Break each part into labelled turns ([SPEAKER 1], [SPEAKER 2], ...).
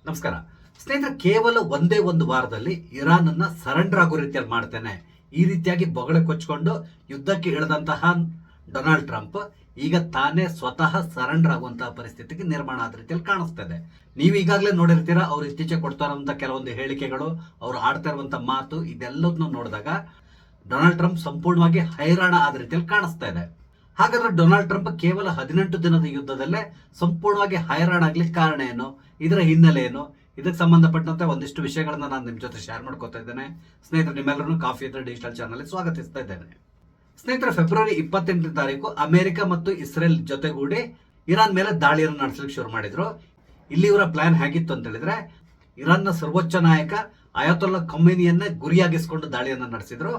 [SPEAKER 1] ನಮಸ್ಕಾರ ಸ್ನೇಹಿತರೆ, ಕೇವಲ ಒಂದೇ ಒಂದು ವಾರದಲ್ಲಿ ಇರಾನ್ ಅನ್ನ ಸರೆಂಡರ್ ಆಗೋ ರೀತಿಯಲ್ಲಿ ಮಾಡ್ತೇನೆ, ಈ ರೀತಿಯಾಗಿ ಬೊಗಳೆ ಕೊಚ್ಚಿಕೊಂಡು ಯುದ್ಧಕ್ಕೆ ಇಳಿದಂತಹ ಡೊನಾಲ್ಡ್ ಟ್ರಂಪ್ ಈಗ ತಾನೇ ಸ್ವತಃ ಸರೆಂಡರ್ ಆಗುವಂತಹ ಪರಿಸ್ಥಿತಿಗೆ ನಿರ್ಮಾಣ ಆದ ರೀತಿಯಲ್ಲಿ ಕಾಣಿಸ್ತಾ ಇದೆ. ನೀವು ಈಗಾಗಲೇ ನೋಡಿರ್ತೀರಾ, ಅವ್ರು ಇತ್ತೀಚೆಗೆ ಕೊಡ್ತಾ ಇರುವಂತಹ ಕೆಲವೊಂದು ಹೇಳಿಕೆಗಳು, ಅವ್ರು ಆಡ್ತಾ ಇರುವಂತಹ ಮಾತು, ಇದೆಲ್ಲದನ್ನು ನೋಡಿದಾಗ ಡೊನಾಲ್ಡ್ ಟ್ರಂಪ್ ಸಂಪೂರ್ಣವಾಗಿ ಹೈರಾಣ ಆದ ರೀತಿಯಲ್ಲಿ ಕಾಣಿಸ್ತಾ ಇದೆ. ಹಾಗಾದ್ರೆ ಡೊನಾಲ್ಡ್ ಟ್ರಂಪ್ ಕೇವಲ 18 ದಿನದ ಯುದ್ಧದಲ್ಲೇ ಸಂಪೂರ್ಣವಾಗಿ ಹೈರಾಣ ಆಗ್ಲಿಕ್ಕೆ ಕಾರಣ ಏನು, ಇದರ ಹಿನ್ನೆಲೆ ಏನು, ಇದಕ್ಕೆ ಸಂಬಂಧಪಟ್ಟಂತೆ ಒಂದಿಷ್ಟು ವಿಷಯಗಳನ್ನ ನಾನು ನಿಮ್ಮ ಜೊತೆ ಶೇರ್ ಮಾಡ್ಕೊತಾ ಇದ್ದೇನೆ. ಸ್ನೇಹಿತರೆ, ನಿಮ್ಮೆಲ್ಲರೂ ಕಾಫಿ ಇದ್ರೆ ಡಿಜಿಟಲ್ ಚಾನಲ್ ಸ್ವಾಗತಿಸ್ತಾ ಇದ್ದೇನೆ. ಸ್ನೇಹಿತರೆ, ಫೆಬ್ರವರಿ 28ನೇ ತಾರೀಕು ಅಮೆರಿಕ ಮತ್ತು ಇಸ್ರೇಲ್ ಜೊತೆಗೂಡಿ ಇರಾನ್ ಮೇಲೆ ದಾಳಿಯನ್ನು ನಡೆಸಲಿಕ್ಕೆ ಶುರು ಮಾಡಿದ್ರು. ಇಲ್ಲಿ ಇವರ ಪ್ಲಾನ್ ಹೇಗಿತ್ತು ಅಂತ ಹೇಳಿದ್ರೆ, ಇರಾನ್ನ ಸರ್ವೋಚ್ಚ ನಾಯಕ ಅಯತೊಲ್ಲಾ ಖೊಮೇನಿಯನ್ನೇ ಗುರಿಯಾಗಿಸಿಕೊಂಡು ದಾಳಿಯನ್ನು ನಡೆಸಿದ್ರು,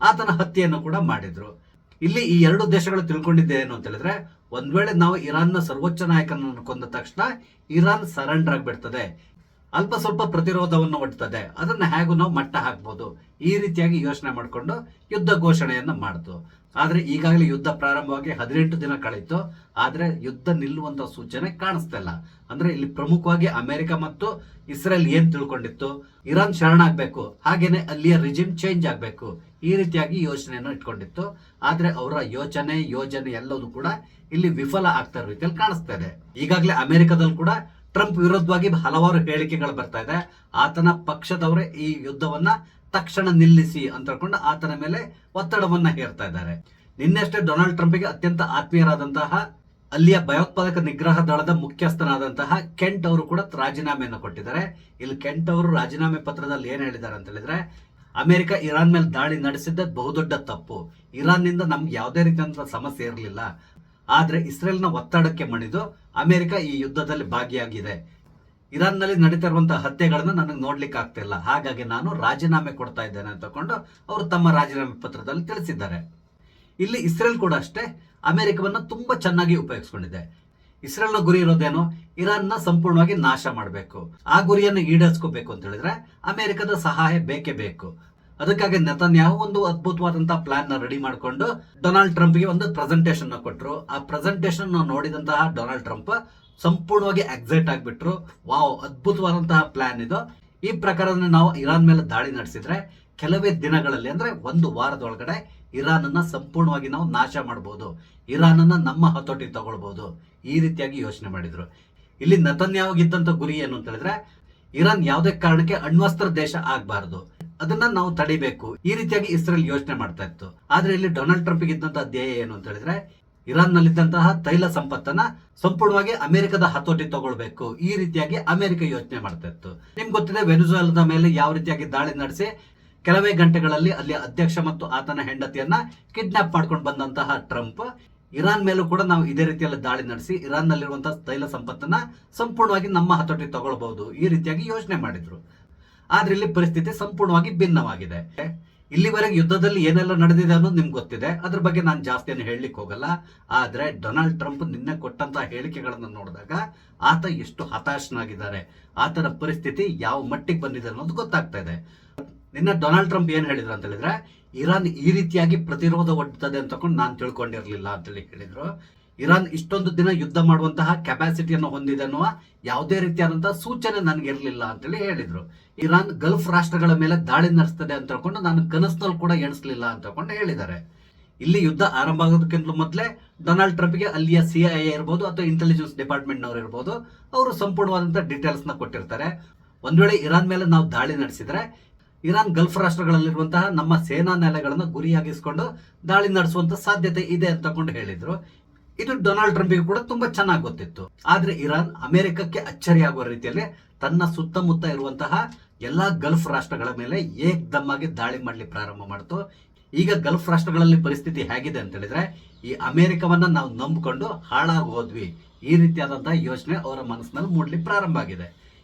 [SPEAKER 1] ಆತನ ಹತ್ಯೆಯನ್ನು ಕೂಡ ಮಾಡಿದ್ರು. ಇಲ್ಲಿ ಈ ಎರಡು ದೇಶಗಳು ತಿಳ್ಕೊಂಡಿದ್ದೆ ಏನು ಅಂತ ಹೇಳಿದ್ರೆ, ಒಂದ್ ವೇಳೆ ನಾವು ಇರಾನ್ನ ಸರ್ವೋಚ್ಚ ನಾಯಕನನ್ನು ಕೊಂದ ತಕ್ಷಣ ಇರಾನ್ ಸರೆಂಡರ್ ಆಗಿಬಿಡ್ತದೆ, ಅಲ್ಪ ಸ್ವಲ್ಪ ಪ್ರತಿರೋಧವನ್ನು ಒಡ್ತದೆ, ಅದನ್ನ ಹೇಗೂ ನಾವು ಮಟ್ಟ ಹಾಕ್ಬೋದು, ಈ ರೀತಿಯಾಗಿ ಯೋಚನೆ ಮಾಡಿಕೊಂಡು ಯುದ್ಧ ಘೋಷಣೆಯನ್ನ ಮಾಡಿತು. ಆದ್ರೆ ಈಗಾಗಲೇ ಯುದ್ಧ ಪ್ರಾರಂಭವಾಗಿ 18 ದಿನ ಕಳೀತು, ಆದ್ರೆ ಯುದ್ಧ ನಿಲ್ಲುವಂತ ಸೂಚನೆ ಕಾಣಿಸ್ತಾ ಇಲ್ಲ. ಅಂದ್ರೆ ಇಲ್ಲಿ ಪ್ರಮುಖವಾಗಿ ಅಮೆರಿಕ ಮತ್ತು ಇಸ್ರೇಲ್ ಏನ್ ತಿಳ್ಕೊಂಡಿತ್ತು, ಇರಾನ್ ಶರಣಾಗ್ಬೇಕು, ಹಾಗೇನೆ ಅಲ್ಲಿಯ ರಿಜಿಮ್ ಚೇಂಜ್ ಆಗ್ಬೇಕು, ಈ ರೀತಿಯಾಗಿ ಯೋಚನೆಯನ್ನು ಇಟ್ಕೊಂಡಿತ್ತು. ಆದ್ರೆ ಅವರ ಯೋಜನೆ ಎಲ್ಲವೂ ಕೂಡ ಇಲ್ಲಿ ವಿಫಲ ಆಗ್ತಾ ಇರೋ ರೀತಿಯಲ್ಲಿ ಕಾಣಿಸ್ತಾ ಇದೆ. ಈಗಾಗಲೇ ಅಮೆರಿಕದಲ್ಲಿ ಕೂಡ ಟ್ರಂಪ್ ವಿರುದ್ಧವಾಗಿ ಹಲವಾರು ಹೇಳಿಕೆಗಳು ಬರ್ತಾ ಇದೆ. ಆತನ ಪಕ್ಷದವರೇ ಈ ಯುದ್ಧವನ್ನ ತಕ್ಷಣ ನಿಲ್ಲಿಸಿ ಅಂತ ಹೇಳ್ಕೊಂಡು ಆತನ ಮೇಲೆ ಒತ್ತಡವನ್ನ ಹೇರ್ತಾ ಇದ್ದಾರೆ. ನಿನ್ನೆಷ್ಟೇ ಡೊನಾಲ್ಡ್ ಟ್ರಂಪ್ಗೆ ಅತ್ಯಂತ ಆತ್ಮೀಯರಾದಂತಹ ಅಲ್ಲಿಯ ಭಯೋತ್ಪಾದಕ ನಿಗ್ರಹ ದಳದ ಮುಖ್ಯಸ್ಥನಾದಂತಹ ಕೆಂಟ್ ಅವರು ಕೂಡ ರಾಜೀನಾಮೆಯನ್ನು ಕೊಟ್ಟಿದ್ದಾರೆ. ಇಲ್ಲಿ ಕೆಂಟ್ ಅವರು ರಾಜೀನಾಮೆ ಪತ್ರದಲ್ಲಿ ಏನ್ ಹೇಳಿದ್ದಾರೆ ಅಂತ ಹೇಳಿದ್ರೆ, ಅಮೆರಿಕ ಇರಾನ್ ಮೇಲೆ ದಾಳಿ ನಡೆಸಿದ್ದ ಬಹುದೊಡ್ಡ ತಪ್ಪು, ಇರಾನ್ ನಿಂದ ನಮ್ಗೆ ಯಾವುದೇ ರೀತಿಯಾದಂತಹ ಸಮಸ್ಯೆ ಇರಲಿಲ್ಲ, ಆದ್ರೆ ಇಸ್ರೇಲ್ನ ಒತ್ತಡಕ್ಕೆ ಮಣಿದು ಅಮೆರಿಕ ಈ ಯುದ್ಧದಲ್ಲಿ ಭಾಗಿಯಾಗಿದೆ, ಇರಾನ್ ನಲ್ಲಿ ನಡೀತಾ ಇರುವಂತಹ ಹತ್ಯೆಗಳನ್ನ ನನಗೆ ನೋಡ್ಲಿಕ್ಕೆ ಆಗ್ತಿಲ್ಲ, ಹಾಗಾಗಿ ನಾನು ರಾಜೀನಾಮೆ ಕೊಡ್ತಾ ಇದ್ದೇನೆ ಅಂತ ತಕೊಂಡು ಅವರು ತಮ್ಮ ರಾಜೀನಾಮೆ ಪತ್ರದಲ್ಲಿ ತಿಳಿಸಿದ್ದಾರೆ. ಇಲ್ಲಿ ಇಸ್ರೇಲ್ ಕೂಡ ಅಷ್ಟೇ ಅಮೆರಿಕವನ್ನ ತುಂಬಾ ಚೆನ್ನಾಗಿ ಉಪಯೋಗಿಸಿಕೊಂಡಿದೆ. ಇಸ್ರೇಲ್ನ ಗುರಿ ಇರೋದೇನು, ಇರಾನ್ನ ಸಂಪೂರ್ಣವಾಗಿ ನಾಶ ಮಾಡಬೇಕು. ಆ ಗುರಿಯನ್ನು ಈಡೇರಿಸ್ಕೋಬೇಕು ಅಂತ ಹೇಳಿದ್ರೆ ಅಮೆರಿಕದ ಸಹಾಯ ಬೇಕೇ ಬೇಕು. ಅದಕ್ಕಾಗಿ ನೆತನ್ಯಾಹು ಒಂದು ಅದ್ಭುತವಾದಂತಹ ಪ್ಲಾನ್ ನ ರೆಡಿ ಮಾಡಿಕೊಂಡು ಡೊನಾಲ್ಡ್ ಟ್ರಂಪ್ಗೆ ಒಂದು ಪ್ರೆಸೆಂಟೇಷನ್ ಕೊಟ್ಟರು. ಆ ಪ್ರೆಸೆಂಟೇಷನ್ ನೋಡಿದಂತಹ ಡೊನಾಲ್ಡ್ ಟ್ರಂಪ್ ಸಂಪೂರ್ಣವಾಗಿ ಎಕ್ಸೈಟ್ ಆಗಿಬಿಟ್ರು. ವಾವ್, ಅದ್ಭುತವಾದಂತಹ ಪ್ಲಾನ್ ಇದು. ಈ ಪ್ರಕಾರ ನಾವು ಇರಾನ್ ಮೇಲೆ ದಾಳಿ ನಡೆಸಿದ್ರೆ ಕೆಲವೇ ದಿನಗಳಲ್ಲಿ, ಅಂದ್ರೆ ಒಂದು ವಾರದೊಳಗಡೆ ಇರಾನ್ ಅನ್ನ ಸಂಪೂರ್ಣವಾಗಿ ನಾವು ನಾಶ ಮಾಡಬಹುದು, ಇರಾನ್ ಅನ್ನ ನಮ್ಮ ಹತೋಟಿ ತಗೊಳ್ಬಹುದು, ಈ ರೀತಿಯಾಗಿ ಯೋಚನೆ ಮಾಡಿದ್ರು. ಇಲ್ಲಿ ನೆತನ್ಯಾಹುಗಿದ್ದಂತ ಗುರಿ ಏನು ಅಂತ ಹೇಳಿದ್ರೆ, ಇರಾನ್ ಯಾವುದೇ ಕಾರಣಕ್ಕೆ ಅಣ್ವಸ್ತ್ರ ದೇಶ ಆಗಬಾರದು, ಅದನ್ನ ನಾವು ತಡಿಬೇಕು, ಈ ರೀತಿಯಾಗಿ ಇಸ್ರೇಲ್ ಯೋಚನೆ ಮಾಡ್ತಾ ಇತ್ತು. ಆದ್ರೆ ಇಲ್ಲಿ ಡೊನಾಲ್ಡ್ ಟ್ರಂಪ್ ಇದ್ದಂತಹ ಧ್ಯೇಯ ಏನು ಅಂತ ಹೇಳಿದ್ರೆ, ಇರಾನ್ ನಲ್ಲಿದ್ದಂತಹ ತೈಲ ಸಂಪತ್ತನ್ನ ಸಂಪೂರ್ಣವಾಗಿ ಅಮೆರಿಕದ ಹತೋಟಿ ತಗೊಳ್ಬೇಕು, ಈ ರೀತಿಯಾಗಿ ಅಮೆರಿಕ ಯೋಚನೆ ಮಾಡ್ತಾ ಇತ್ತು. ನಿಮ್ಗೆ ಗೊತ್ತಿದೆ, ವೆನಿಜುವೆಲಾದ ಮೇಲೆ ಯಾವ ರೀತಿಯಾಗಿ ದಾಳಿ ನಡೆಸಿ ಕೆಲವೇ ಗಂಟೆಗಳಲ್ಲಿ ಅಲ್ಲಿ ಅಧ್ಯಕ್ಷ ಮತ್ತು ಆತನ ಹೆಂಡತಿಯನ್ನ ಕಿಡ್ನಾಪ್ ಮಾಡ್ಕೊಂಡು ಬಂದಂತಹ ಟ್ರಂಪ್ ಇರಾನ್ ಮೇಲೂ ಕೂಡ ನಾವು ಇದೇ ರೀತಿಯಲ್ಲಿ ದಾಳಿ ನಡೆಸಿ ಇರಾನ್ ನಲ್ಲಿರುವಂತಹ ತೈಲ ಸಂಪತ್ತನ್ನ ಸಂಪೂರ್ಣವಾಗಿ ನಮ್ಮ ಹತೋಟಿ ತಗೊಳ್ಬಹುದು, ಈ ರೀತಿಯಾಗಿ ಯೋಚನೆ ಮಾಡಿದ್ರು. ಆದ್ರೆ ಇಲ್ಲಿ ಪರಿಸ್ಥಿತಿ ಸಂಪೂರ್ಣವಾಗಿ ಭಿನ್ನವಾಗಿದೆ. ಇಲ್ಲಿವರೆಗೆ ಯುದ್ಧದಲ್ಲಿ ಏನೆಲ್ಲ ನಡೆದಿದೆ ಅನ್ನೋದು ನಿಮ್ಗೆ ಗೊತ್ತಿದೆ, ಅದ್ರ ಬಗ್ಗೆ ನಾನು ಜಾಸ್ತಿಯನ್ನು ಹೇಳಲಿಕ್ಕೆ ಹೋಗಲ್ಲ. ಆದ್ರೆ ಡೊನಾಲ್ಡ್ ಟ್ರಂಪ್ ನಿನ್ನೆ ಕೊಟ್ಟಂತಹ ಹೇಳಿಕೆಗಳನ್ನು ನೋಡಿದಾಗ ಆತ ಎಷ್ಟು ಹತಾಶನಾಗಿದ್ದಾರೆ, ಆತನ ಪರಿಸ್ಥಿತಿ ಯಾವ ಮಟ್ಟಿಗೆ ಬಂದಿದೆ ಅನ್ನೋದು ಗೊತ್ತಾಗ್ತಾ ಇದೆ. ನಿನ್ನೆ ಡೊನಾಲ್ಡ್ ಟ್ರಂಪ್ ಏನ್ ಹೇಳಿದ್ರು ಅಂತ ಹೇಳಿದ್ರೆ, ಇರಾನ್ ಈ ರೀತಿಯಾಗಿ ಪ್ರತಿರೋಧ ಒಡ್ತದೆ ಅಂತಕೊಂಡು ನಾನು ತಿಳ್ಕೊಂಡಿರ್ಲಿಲ್ಲ ಅಂತೇಳಿ ಹೇಳಿದ್ರು. ಇರಾನ್ ಇಷ್ಟೊಂದು ದಿನ ಯುದ್ಧ ಮಾಡುವಂತಹ ಕೆಪಾಸಿಟಿಯನ್ನು ಹೊಂದಿದೆ ಅನ್ನುವ ಯಾವುದೇ ರೀತಿಯಾದಂತಹ ಸೂಚನೆ ನನಗೆ ಇರಲಿಲ್ಲ ಅಂತೇಳಿ ಹೇಳಿದ್ರು. ಇರಾನ್ ಗಲ್ಫ್ ರಾಷ್ಟ್ರಗಳ ಮೇಲೆ ದಾಳಿ ನಡೆಸ್ತದೆ ಅಂತ ಹೇಳ್ಕೊಂಡು ನಾನು ಕನಸಿನಲ್ಲಿ ಕೂಡ ಎಣಿಸಲಿಲ್ಲ ಅಂತ ಹೇಳ್ಕೊಂಡು ಹೇಳಿದ್ದಾರೆ. ಇಲ್ಲಿ ಯುದ್ಧ ಆರಂಭ ಆಗೋದಕ್ಕಿಂತ ಮೊದಲೇ ಡೊನಾಲ್ಡ್ ಟ್ರಂಪ್ಗೆ ಅಲ್ಲಿಯ CIA ಇರ್ಬೋದು ಅಥವಾ ಇಂಟೆಲಿಜೆನ್ಸ್ ಡಿಪಾರ್ಟ್ಮೆಂಟ್ ನವರು ಇರ್ಬೋದು, ಅವರು ಸಂಪೂರ್ಣವಾದಂತಹ ಡೀಟೇಲ್ಸ್ ನ ಕೊಟ್ಟಿರ್ತಾರೆ. ಒಂದ್ ವೇಳೆ ಇರಾನ್ ಮೇಲೆ ನಾವು ದಾಳಿ ನಡೆಸಿದ್ರೆ ಇರಾನ್ ಗಲ್ಫ್ ರಾಷ್ಟ್ರಗಳಲ್ಲಿರುವಂತಹ ನಮ್ಮ ಸೇನಾ ನೆಲೆಗಳನ್ನು ಗುರಿಯಾಗಿಸಿಕೊಂಡು ದಾಳಿ ನಡೆಸುವಂತ ಸಾಧ್ಯತೆ ಇದೆ ಅಂತ ಕೊಂಡು ಹೇಳಿದ್ರು. ಇದು ಡೊನಾಲ್ಡ್ ಟ್ರಂಪ್ಗೆ ಕೂಡ ತುಂಬಾ ಚೆನ್ನಾಗಿ ಗೊತ್ತಿತ್ತು. ಆದ್ರೆ ಇರಾನ್ ಅಮೆರಿಕಕ್ಕೆ ಅಚ್ಚರಿಯಾಗುವ ರೀತಿಯಲ್ಲಿ ತನ್ನ ಸುತ್ತಮುತ್ತ ಇರುವಂತಹ ಎಲ್ಲಾ ಗಲ್ಫ್ ರಾಷ್ಟ್ರಗಳ ಮೇಲೆ ಏಕ್ದಮ್ಮಾಗಿ ದಾಳಿ ಮಾಡ್ಲಿಕ್ಕೆ ಪ್ರಾರಂಭ ಮಾಡ್ತು. ಈಗ ಗಲ್ಫ್ ರಾಷ್ಟ್ರಗಳಲ್ಲಿ ಪರಿಸ್ಥಿತಿ ಹೇಗಿದೆ ಅಂತ ಹೇಳಿದ್ರೆ, ಈ ಅಮೆರಿಕವನ್ನ ನಾವು ನಂಬಿಕೊಂಡು ಹಾಳಾಗಿ ಹೋದ್ವಿ, ಈ ರೀತಿಯಾದಂತಹ ಯೋಚನೆ ಅವರ ಮನಸ್ಸಿನಲ್ಲಿ ಮೂಡ್ಲಿಕ್ಕೆ ಪ್ರಾರಂಭ ಆಗಿದೆ.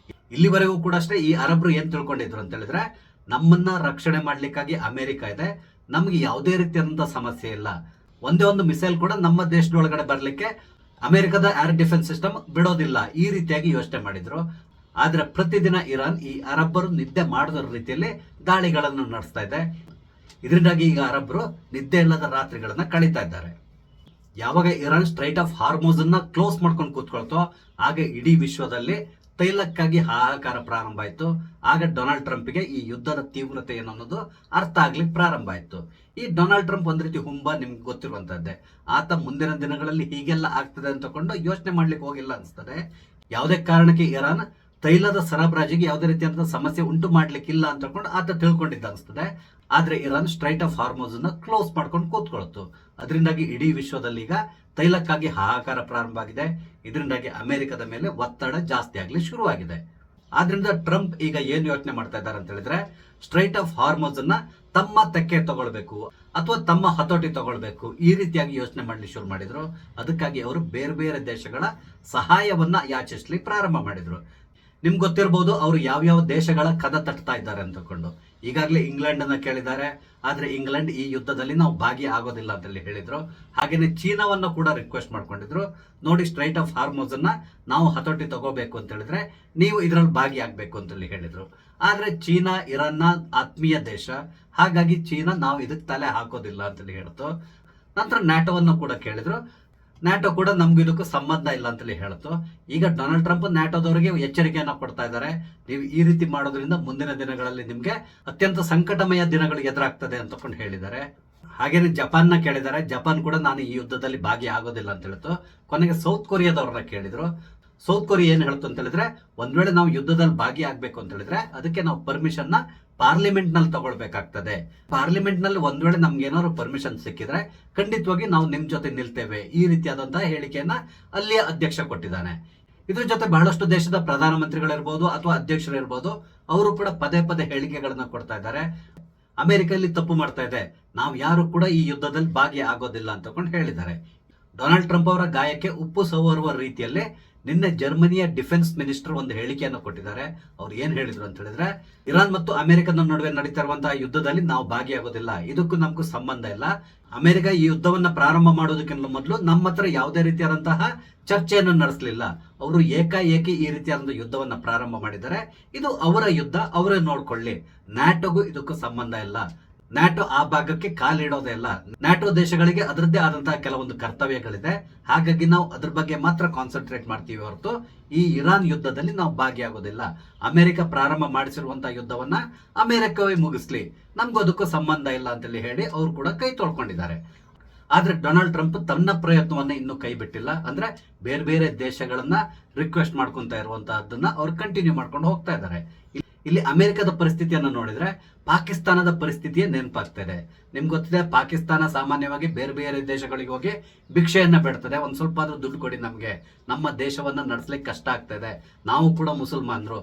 [SPEAKER 1] ಇಲ್ಲಿವರೆಗೂ ಕೂಡ ಅಷ್ಟೇ ಈ ಅರಬ್ರು ಏನ್ ತಿಳ್ಕೊಂಡಿದ್ರು ಅಂತ ಹೇಳಿದ್ರೆ, ನಮ್ಮನ್ನ ರಕ್ಷಣೆ ಮಾಡ್ಲಿಕ್ಕಾಗಿ ಅಮೆರಿಕ ಇದೆ, ನಮ್ಗೆ ಯಾವುದೇ ರೀತಿಯಾದಂತಹ ಸಮಸ್ಯೆ ಇಲ್ಲ, ಒಂದೇ ಒಂದು ಮಿಸೈಲ್ ಕೂಡ ನಮ್ಮ ದೇಶದೊಳಗಡೆ ಬರ್ಲಿಕ್ಕೆ ಅಮೆರಿಕದ ಏರ್ ಡಿಫೆನ್ಸ್ ಸಿಸ್ಟಮ್ ಬಿಡೋದಿಲ್ಲ, ಈ ರೀತಿಯಾಗಿ ಯೋಚನೆ ಮಾಡಿದ್ರು. ಆದ್ರೆ ಪ್ರತಿದಿನ ಇರಾನ್ ಈ ಅರಬ್ಬರು ನಿದ್ದೆ ಮಾಡದ ರೀತಿಯಲ್ಲಿ ದಾಳಿಗಳನ್ನು ನಡೆಸ್ತಾ ಇದೆ. ಇದರಿಂದಾಗಿ ಈಗ ಅರಬ್ಬರು ನಿದ್ದೆ ಇಲ್ಲದ ರಾತ್ರಿಗಳನ್ನ ಕಳೀತಾ ಇದ್ದಾರೆ. ಯಾವಾಗ ಇರಾನ್ ಸ್ಟ್ರೈಟ್ ಆಫ್ ಹಾರ್ಮೋಸ್ ಅನ್ನ ಕ್ಲೋಸ್ ಮಾಡ್ಕೊಂಡು ಕೂತ್ಕೊಳ್ತೋ ಆಗ ಇಡೀ ವಿಶ್ವದಲ್ಲಿ ತೈಲಕ್ಕಾಗಿ ಹಾಹಾಕಾರ ಪ್ರಾರಂಭ ಆಯಿತು. ಆಗ ಡೊನಾಲ್ಡ್ ಟ್ರಂಪ್ಗೆ ಈ ಯುದ್ಧದ ತೀವ್ರತೆ ಏನು ಅನ್ನೋದು ಅರ್ಥ ಆಗ್ಲಿಕ್ಕೆ ಪ್ರಾರಂಭ ಆಯಿತು. ಈ ಡೊನಾಲ್ಡ್ ಟ್ರಂಪ್ ಒಂದ್ ರೀತಿ ಹುಂಬ, ನಿಮ್ಗೆ ಗೊತ್ತಿರುವಂತದ್ದೇ. ಆತ ಮುಂದಿನ ದಿನಗಳಲ್ಲಿ ಹೀಗೆಲ್ಲ ಆಗ್ತದೆ ಅಂತಕೊಂಡು ಯೋಚನೆ ಮಾಡ್ಲಿಕ್ಕೆ ಹೋಗಿಲ್ಲ ಅನ್ಸ್ತದೆ. ಯಾವುದೇ ಕಾರಣಕ್ಕೆ ಇರಾನ್ ತೈಲದ ಸರಬರಾಜಿಗೆ ಯಾವುದೇ ರೀತಿಯಾದ ಸಮಸ್ಯೆ ಉಂಟು ಮಾಡ್ಲಿಕ್ಕಿಲ್ಲ ಅಂತ ಆತ ತಿಳ್ಕೊಂಡಿದ್ದ ಅನ್ಸ್ತದೆ. ಆದ್ರೆ ಇರಾನ್ ಸ್ಟ್ರೈಟ್ ಆಫ್ ಹಾರ್ಮೋಸ್ ಅನ್ನ ಕ್ಲೋಸ್ ಮಾಡ್ಕೊಂಡು ಕೂತ್ಕೊಳ್ತು. ಅದರಿಂದಾಗಿ ಇಡೀ ವಿಶ್ವದಲ್ಲಿ ಈಗ ತೈಲಕ್ಕಾಗಿ ಹಾಹಾಕಾರ ಪ್ರಾರಂಭ ಆಗಿದೆ. ಇದರಿಂದಾಗಿ ಅಮೆರಿಕದ ಮೇಲೆ ಒತ್ತಡ ಜಾಸ್ತಿ ಆಗ್ಲಿ ಶುರುವಾಗಿದೆ. ಆದ್ರಿಂದ ಟ್ರಂಪ್ ಈಗ ಏನ್ ಯೋಚನೆ ಮಾಡ್ತಾ ಇದ್ದಾರೆ ಅಂತ ಹೇಳಿದ್ರೆ, ಸ್ಟ್ರೈಟ್ ಆಫ್ ಹಾರ್ಮೋಸ್ ಅನ್ನ ತಮ್ಮ ತೆಕ್ಕೆ ತಗೊಳ್ಬೇಕು ಅಥವಾ ತಮ್ಮ ಹತೋಟಿ ತಗೊಳ್ಬೇಕು, ಈ ರೀತಿಯಾಗಿ ಯೋಚನೆ ಮಾಡ್ಲಿಕ್ಕೆ ಶುರು ಮಾಡಿದ್ರು. ಅದಕ್ಕಾಗಿ ಅವರು ಬೇರೆ ಬೇರೆ ದೇಶಗಳ ಸಹಾಯವನ್ನ ಯಾಚಿಸ್ಲಿಕ್ಕೆ ಪ್ರಾರಂಭ ಮಾಡಿದ್ರು. ನಿಮ್ಗೆ ಗೊತ್ತಿರಬಹುದು ಅವರು ಯಾವ್ಯಾವ ದೇಶಗಳ ಕದ ತಟ್ತಾ ಇದ್ದಾರೆ ಅಂತಕೊಂಡು. ಈಗಾಗಲೇ ಇಂಗ್ಲೆಂಡ್ ಅನ್ನ ಕೇಳಿದ್ದಾರೆ, ಆದ್ರೆ ಇಂಗ್ಲೆಂಡ್ ಈ ಯುದ್ಧದಲ್ಲಿ ನಾವು ಭಾಗಿ ಆಗೋದಿಲ್ಲ ಅಂತ ಹೇಳಿದ್ರು. ಹಾಗೇನೆ ಚೀನಾವನ್ನ ಕೂಡ ರಿಕ್ವೆಸ್ಟ್ ಮಾಡ್ಕೊಂಡಿದ್ರು. ನೋಡಿ, ಸ್ಟ್ರೈಟ್ ಆಫ್ ಹಾರ್ಮೋಸ್ ಅನ್ನ ನಾವು ಹತೋಟಿ ತಗೋಬೇಕು ಅಂತ ಹೇಳಿದ್ರೆ ನೀವು ಇದರಲ್ಲಿ ಭಾಗಿ ಆಗ್ಬೇಕು ಅಂತ ಹೇಳಿದ್ರು. ಆದ್ರೆ ಚೀನಾ ಇರಾನ್ನ ಆತ್ಮೀಯ ದೇಶ, ಹಾಗಾಗಿ ಚೀನಾ ನಾವು ಇದಕ್ಕೆ ತಲೆ ಹಾಕೋದಿಲ್ಲ ಅಂತ ಹೇಳ್ತು. ನಂತರ ನ್ಯಾಟೋವನ್ನು ಕೂಡ ಕೇಳಿದ್ರು. ನ್ಯಾಟೋ ಕೂಡ ನಮ್ಗೆ ಇದಕ್ಕೂ ಸಂಬಂಧ ಇಲ್ಲ ಅಂತೇಳಿ ಹೇಳ್ತು. ಈಗ ಡೊನಾಲ್ಡ್ ಟ್ರಂಪ್ ನ್ಯಾಟೋದವರಿಗೆ ಎಚ್ಚರಿಕೆಯನ್ನ ಕೊಡ್ತಾ ಇದ್ದಾರೆ, ನೀವು ಈ ರೀತಿ ಮಾಡೋದ್ರಿಂದ ಮುಂದಿನ ದಿನಗಳಲ್ಲಿ ನಿಮ್ಗೆ ಅತ್ಯಂತ ಸಂಕಟಮಯ ದಿನಗಳು ಎದುರಾಗ್ತದೆ ಅಂತಕೊಂಡು ಹೇಳಿದ್ದಾರೆ. ಹಾಗೇನೆ ಜಪಾನ್ನ ಕೇಳಿದ್ದಾರೆ. ಜಪಾನ್ ಕೂಡ ನಾನು ಈ ಯುದ್ಧದಲ್ಲಿ ಭಾಗಿ ಆಗೋದಿಲ್ಲ ಅಂತ ಹೇಳ್ತು. ಕೊನೆಗೆ ಸೌತ್ ಕೊರಿಯಾದವ್ರನ್ನ ಕೇಳಿದ್ರು. ಸೌತ್ ಕೊರಿಯಾ ಏನ್ ಹೇಳ್ತು ಅಂತ ಹೇಳಿದ್ರೆ, ಒಂದ್ ವೇಳೆ ನಾವು ಯುದ್ಧದಲ್ಲಿ ಭಾಗಿ ಆಗ್ಬೇಕು ಅಂತ ಹೇಳಿದ್ರೆ ಅದಕ್ಕೆ ನಾವು ಪರ್ಮಿಷನ್ ನ ಪಾರ್ಲಿಮೆಂಟ್ ನಲ್ಲಿ ತಗೊಳ್ಬೇಕಾಗ್ತದೆ. ಪಾರ್ಲಿಮೆಂಟ್ ನಲ್ಲಿ ಒಂದ್ ವೇಳೆ ನಮ್ಗೆ ಏನಾದ್ರು ಪರ್ಮಿಷನ್ ಸಿಕ್ಕಿದ್ರೆ ಖಂಡಿತವಾಗಿ ನಾವು ನಿಮ್ ಜೊತೆ ನಿಲ್ತೇವೆ, ಈ ರೀತಿಯಾದಂತಹ ಹೇಳಿಕೆಯನ್ನ ಅಲ್ಲಿಯ ಅಧ್ಯಕ್ಷ ಕೊಟ್ಟಿದ್ದಾನೆ. ಇದ್ರ ಜೊತೆ ಬಹಳಷ್ಟು ದೇಶದ ಪ್ರಧಾನಮಂತ್ರಿಗಳಿರ್ಬೋದು ಅಥವಾ ಅಧ್ಯಕ್ಷರು ಇರ್ಬೋದು, ಅವರು ಕೂಡ ಪದೇ ಪದೇ ಹೇಳಿಕೆಗಳನ್ನ ಕೊಡ್ತಾ ಇದ್ದಾರೆ. ಅಮೆರಿಕ ಇಲ್ಲಿ ತಪ್ಪು ಮಾಡ್ತಾ ಇದೆ, ನಾವು ಯಾರು ಕೂಡ ಈ ಯುದ್ಧದಲ್ಲಿ ಭಾಗಿ ಆಗೋದಿಲ್ಲ ಅಂತಕೊಂಡು ಹೇಳಿದ್ದಾರೆ. ಡೊನಾಲ್ಡ್ ಟ್ರಂಪ್ ಅವರ ಗಾಯಕ್ಕೆ ಉಪ್ಪು ಸವರುವ ರೀತಿಯಲ್ಲೇ ನಿನ್ನೆ ಜರ್ಮನಿಯ ಡಿಫೆನ್ಸ್ ಮಿನಿಸ್ಟರ್ ಒಂದು ಹೇಳಿಕೆಯನ್ನು ಕೊಟ್ಟಿದ್ದಾರೆ. ಅವ್ರು ಏನ್ ಹೇಳಿದ್ರು ಅಂತ ಹೇಳಿದ್ರೆ, ಇರಾನ್ ಮತ್ತು ಅಮೆರಿಕದ ನಡುವೆ ನಡೀತಾ ಇರುವಂತಹ ಯುದ್ಧದಲ್ಲಿ ನಾವು ಭಾಗಿಯಾಗೋದಿಲ್ಲ, ಇದಕ್ಕೂ ನಮಗೂ ಸಂಬಂಧ ಇಲ್ಲ. ಅಮೆರಿಕ ಈ ಯುದ್ಧವನ್ನ ಪ್ರಾರಂಭ ಮಾಡೋದಕ್ಕಿಂತ ಮೊದಲು ನಮ್ಮ ಹತ್ರ ಯಾವುದೇ ರೀತಿಯಾದಂತಹ ಚರ್ಚೆಯನ್ನು ನಡೆಸಲಿಲ್ಲ. ಅವರು ಏಕಾಏಕಿ ಈ ರೀತಿಯಾದ ಯುದ್ಧವನ್ನ ಪ್ರಾರಂಭ ಮಾಡಿದ್ದಾರೆ. ಇದು ಅವರ ಯುದ್ಧ, ಅವರೇ ನೋಡ್ಕೊಳ್ಳಿ. ನ್ಯಾಟೋಗೂ ಇದಕ್ಕೂ ಸಂಬಂಧ ಇಲ್ಲ. ನ್ಯಾಟೋ ಆ ಭಾಗಕ್ಕೆ ಕಾಲಿಡೋದೇ ಇಲ್ಲ. ನ್ಯಾಟೋ ದೇಶಗಳಿಗೆ ಅದರದ್ದೇ ಆದಂತಹ ಕೆಲವೊಂದು ಕರ್ತವ್ಯಗಳಿದೆ. ಹಾಗಾಗಿ ನಾವು ಅದ್ರ ಬಗ್ಗೆ ಮಾತ್ರ ಕಾನ್ಸಂಟ್ರೇಟ್ ಮಾಡ್ತೀವಿ ಹೊರತು ಈ ಇರಾನ್ ಯುದ್ಧದಲ್ಲಿ ನಾವು ಭಾಗಿಯಾಗೋದಿಲ್ಲ. ಅಮೆರಿಕ ಪ್ರಾರಂಭ ಮಾಡಿಸಿರುವಂತಹ ಯುದ್ಧವನ್ನ ಅಮೆರಿಕವೇ ಮುಗಿಸ್ಲಿ, ನಮ್ಗೂ ಅದಕ್ಕೂ ಸಂಬಂಧ ಇಲ್ಲ ಅಂತೇಳಿ ಹೇಳಿ ಅವರು ಕೂಡ ಕೈ ತೊಳ್ಕೊಂಡಿದ್ದಾರೆ. ಆದ್ರೆ ಡೊನಾಲ್ಡ್ ಟ್ರಂಪ್ ತನ್ನ ಪ್ರಯತ್ನವನ್ನ ಇನ್ನೂ ಕೈ ಬಿಟ್ಟಿಲ್ಲ. ಅಂದ್ರೆ ಬೇರೆ ಬೇರೆ ದೇಶಗಳನ್ನ ರಿಕ್ವೆಸ್ಟ್ ಮಾಡ್ಕೊಂತ ಇರುವಂತಹದ್ದನ್ನ ಅವ್ರು ಕಂಟಿನ್ಯೂ ಮಾಡ್ಕೊಂಡು ಹೋಗ್ತಾ ಇದ್ದಾರೆ. ಇಲ್ಲಿ ಅಮೆರಿಕದ ಪರಿಸ್ಥಿತಿಯನ್ನು ನೋಡಿದ್ರೆ ಪಾಕಿಸ್ತಾನದ ಪರಿಸ್ಥಿತಿಯೇ ನೆನಪಾಗ್ತಾ ಇದೆ. ನಿಮ್ಗೆ ಗೊತ್ತಿದೆ, ಪಾಕಿಸ್ತಾನ ಸಾಮಾನ್ಯವಾಗಿ ಬೇರೆ ಬೇರೆ ದೇಶಗಳಿಗೆ ಹೋಗಿ ಭಿಕ್ಷೆಯನ್ನ ಬಿಡ್ತದೆ. ಒಂದ್ ಸ್ವಲ್ಪ ಆದ್ರೂ ದುಡ್ಡು ಕೊಡಿ ನಮ್ಗೆ, ನಮ್ಮ ದೇಶವನ್ನ ನಡೆಸ್ಲಿಕ್ಕೆ ಕಷ್ಟ ಆಗ್ತಾ ಇದೆ, ನಾವು ಕೂಡ ಮುಸಲ್ಮಾನರು,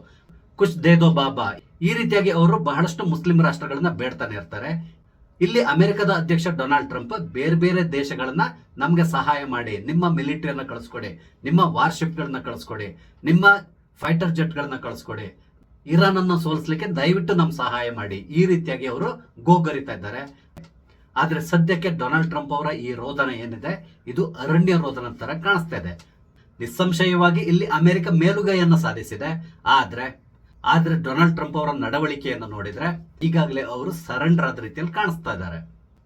[SPEAKER 1] ಕುಚ್ ದೇದೋ ಬಾಬಾ, ಈ ರೀತಿಯಾಗಿ ಅವರು ಬಹಳಷ್ಟು ಮುಸ್ಲಿಂ ರಾಷ್ಟ್ರಗಳನ್ನ ಬೇಡ್ತಾನೆ ಇರ್ತಾರೆ. ಇಲ್ಲಿ ಅಮೆರಿಕದ ಅಧ್ಯಕ್ಷ ಡೊನಾಲ್ಡ್ ಟ್ರಂಪ್ ಬೇರೆ ಬೇರೆ ದೇಶಗಳನ್ನ ನಮ್ಗೆ ಸಹಾಯ ಮಾಡಿ, ನಿಮ್ಮ ಮಿಲಿಟರಿಯನ್ನ ಕಳಿಸ್ಕೊಡಿ, ನಿಮ್ಮ ವಾರ್ಶಿಪ್ ಗಳನ್ನ ಕಳಿಸ್ಕೊಡಿ, ನಿಮ್ಮ ಫೈಟರ್ ಜೆಟ್ ಗಳನ್ನ ಕಳಿಸ್ಕೊಡಿ, ಇರಾನ್ ಅನ್ನು ಸೋಲಿಸಲಿಕ್ಕೆ ದಯವಿಟ್ಟು ನಮ್ ಸಹಾಯ ಮಾಡಿ, ಈ ರೀತಿಯಾಗಿ ಅವರು ಗೋಗರಿತಾ ಇದ್ದಾರೆ. ಆದ್ರೆ ಸದ್ಯಕ್ಕೆ ಡೊನಾಲ್ಡ್ ಟ್ರಂಪ್ ಅವರ ಈ ರೋದನ ಏನಿದೆ, ಇದು ಅರಣ್ಯ ರೋದನ ತರ ಕಾಣಿಸ್ತಾ ಇದೆ. ನಿಸ್ಸಂಶಯವಾಗಿ ಇಲ್ಲಿ ಅಮೆರಿಕ ಮೇಲುಗೈಯನ್ನು ಸಾಧಿಸಿದೆ. ಆದ್ರೆ ಡೊನಾಲ್ಡ್ ಟ್ರಂಪ್ ಅವರ ನಡವಳಿಕೆಯನ್ನು ನೋಡಿದ್ರೆ ಈಗಾಗಲೇ ಅವರು ಸರೆಂಡರ್ ಆದ ರೀತಿಯಲ್ಲಿ ಕಾಣಿಸ್ತಾ ಇದ್ದಾರೆ.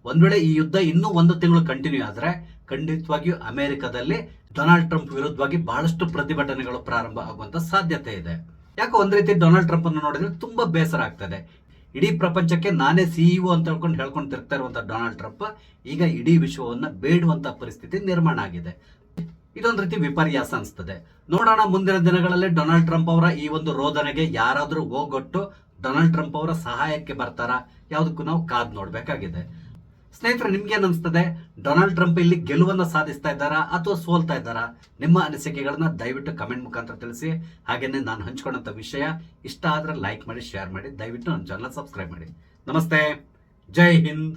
[SPEAKER 1] ಒಂದ್ ವೇಳೆ ಈ ಯುದ್ಧ ಇನ್ನೂ 1 ತಿಂಗಳು ಕಂಟಿನ್ಯೂ ಆದ್ರೆ ಖಂಡಿತವಾಗಿಯೂ ಅಮೆರಿಕದಲ್ಲಿ ಡೊನಾಲ್ಡ್ ಟ್ರಂಪ್ ವಿರುದ್ಧವಾಗಿ ಬಹಳಷ್ಟು ಪ್ರತಿಭಟನೆಗಳು ಪ್ರಾರಂಭ ಆಗುವಂತ ಸಾಧ್ಯತೆ ಇದೆ. ಯಾಕೆ ಒಂದ್ ರೀತಿ ಡೊನಾಲ್ಡ್ ಟ್ರಂಪ್ ಅನ್ನು ನೋಡಿದ್ರೆ ತುಂಬಾ ಬೇಸರ ಆಗ್ತದೆ. ಇಡೀ ಪ್ರಪಂಚಕ್ಕೆ ನಾನೇ ಸಿಇಒ ಅಂತ ಹೇಳ್ಕೊಂಡು ತಿರುಗ್ತಾ ಇರುವಂತ ಡೊನಾಲ್ಡ್ ಟ್ರಂಪ್ ಈಗ ಇಡೀ ವಿಶ್ವವನ್ನ ಬೇಡುವಂತ ಪರಿಸ್ಥಿತಿ ನಿರ್ಮಾಣ ಆಗಿದೆ. ಇದೊಂದು ರೀತಿ ವಿಪರ್ಯಾಸ ಅನಿಸ್ತದೆ. ನೋಡೋಣ ಮುಂದಿನ ದಿನಗಳಲ್ಲಿ ಡೊನಾಲ್ಡ್ ಟ್ರಂಪ್ ಅವರ ಈ ಒಂದು ರೋದನೆಗೆ ಯಾರಾದ್ರೂ ಹೋಗೊಟ್ಟು ಡೊನಾಲ್ಡ್ ಟ್ರಂಪ್ ಅವರ ಸಹಾಯಕ್ಕೆ ಬರ್ತಾರಾ, ಯಾವುದಕ್ಕೂ ನಾವು ಕಾದ್ ನೋಡ್ಬೇಕಾಗಿದೆ. ಸ್ನೇಹಿತರೆ, ನಿಮ್ಗೆ ಏನ್ ಅನ್ಸ್ತದೆ? ಡೊನಾಲ್ಡ್ ಟ್ರಂಪ್ ಇಲ್ಲಿ ಗೆಲುವನ್ನ ಸಾಧಿಸ್ತಾ ಇದ್ದಾರಾ ಅಥವಾ ಸೋಲ್ತಾ ಇದ್ದಾರಾ? ನಿಮ್ಮ ಅನಿಸಿಕೆಗಳನ್ನ ದಯವಿಟ್ಟು ಕಮೆಂಟ್ ಮುಖಾಂತರ ತಿಳಿಸಿ. ಹಾಗೇನೆ ನಾನು ಹಂಚ್ಕೊಂಡಂತ ವಿಷಯ ಇಷ್ಟ ಆದ್ರೆ ಲೈಕ್ ಮಾಡಿ, ಶೇರ್ ಮಾಡಿ, ದಯವಿಟ್ಟು ನನ್ನ ಚಾನಲ್ ಸಬ್ಸ್ಕ್ರೈಬ್ ಮಾಡಿ. ನಮಸ್ತೆ, ಜೈ ಹಿಂದ್.